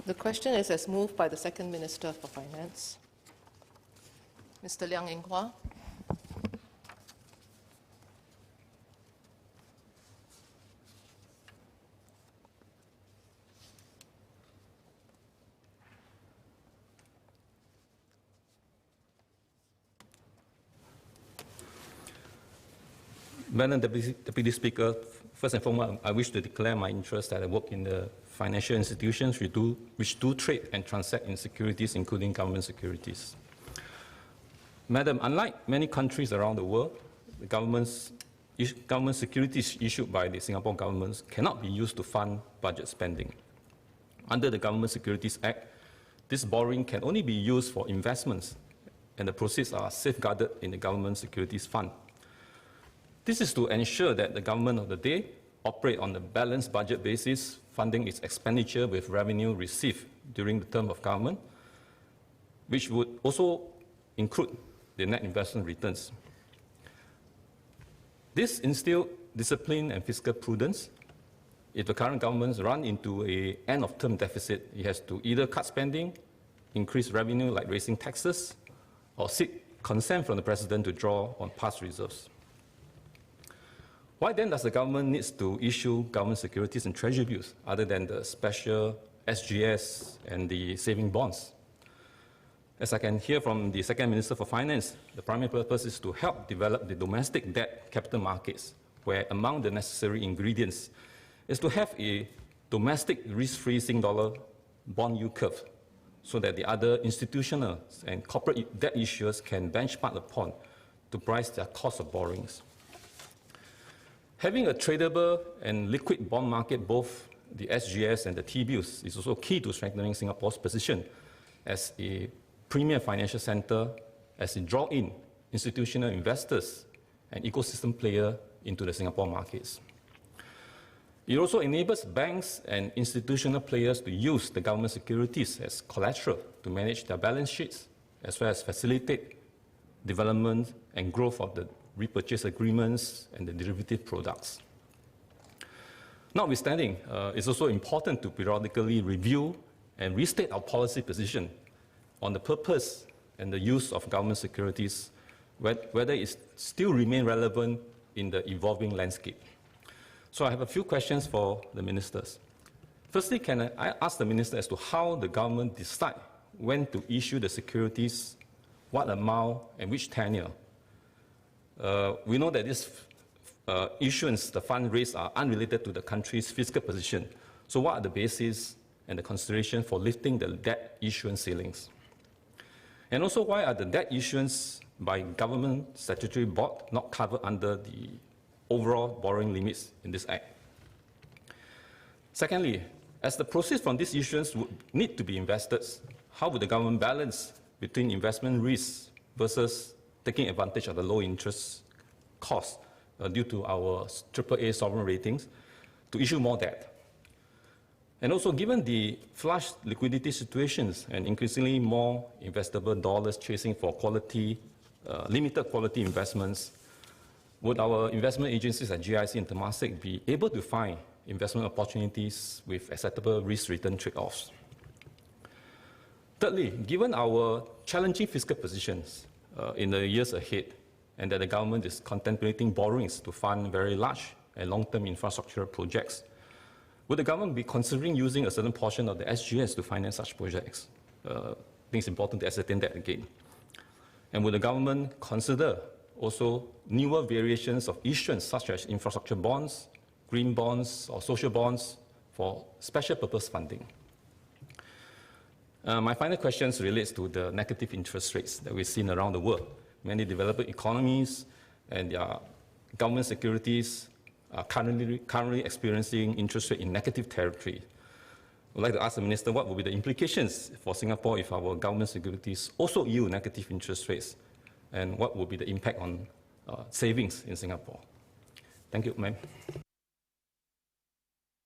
The question is as moved by the Second Minister for Finance. Mr. Liang. Madam Deputy Speaker, first and foremost, I wish to declare my interest that I work in the financial institutions which do trade and transact in securities, including government securities. Madam, unlike many countries around the world, the government securities issued by the Singapore government cannot be used to fund budget spending. Under the Government Securities Act, this borrowing can only be used for investments, and the proceeds are safeguarded in the Government Securities Fund. This is to ensure that the government of the day operate on a balanced budget basis, funding its expenditure with revenue received during the term of government, which would also include the net investment returns. This instills discipline and fiscal prudence. If the current government runs into an end-of-term deficit, it has to either cut spending, increase revenue like raising taxes, or seek consent from the President to draw on past reserves. Why then does the government need to issue government securities and treasury bills other than the special SGS and the saving bonds? As I can hear from the Second Minister for Finance, the primary purpose is to help develop the domestic debt capital markets, where among the necessary ingredients is to have a domestic risk-free Sing dollar bond yield curve, so that the other institutional and corporate debt issuers can benchmark upon to price their cost of borrowings. Having a tradable and liquid bond market, both the SGS and the T-bills, is also key to strengthening Singapore's position as a premier financial center, as it draws in institutional investors and ecosystem players into the Singapore markets. It also enables banks and institutional players to use the government securities as collateral to manage their balance sheets, as well as facilitate development and growth of the repurchase agreements and the derivative products. Notwithstanding, it's also important to periodically review and restate our policy position on the purpose and the use of government securities, whether it still remains relevant in the evolving landscape. So I have a few questions for the ministers. Firstly, can I ask the minister as to how the government decide when to issue the securities, what amount, and which tenure? We know that this issuance, the fund raised, are unrelated to the country's fiscal position. So what are the basis and the consideration for lifting the debt issuance ceilings? And also, why are the debt issuance by government statutory board not covered under the overall borrowing limits in this Act? Secondly, as the proceeds from this issuance would need to be invested, how would the government balance between investment risks versus taking advantage of the low interest cost due to our AAA sovereign ratings to issue more debt? And also, given the flush liquidity situations and increasingly more investable dollars chasing for quality, limited quality investments, would our investment agencies at GIC and Temasek be able to find investment opportunities with acceptable risk-return trade-offs? Thirdly, given our challenging fiscal positions in the years ahead, and that the government is contemplating borrowings to fund very large and long-term infrastructural projects, would the government be considering using a certain portion of the SGS to finance such projects? I think it's important to ascertain that again. And would the government consider also newer variations of issuance, such as infrastructure bonds, green bonds, or social bonds for special purpose funding? My final question relates to the negative interest rates that we've seen around the world. Many developed economies and their government securities are currently experiencing interest rate in negative territory. I'd like to ask the Minister what will be the implications for Singapore if our government securities also yield negative interest rates, and what will be the impact on savings in Singapore? Thank you, ma'am.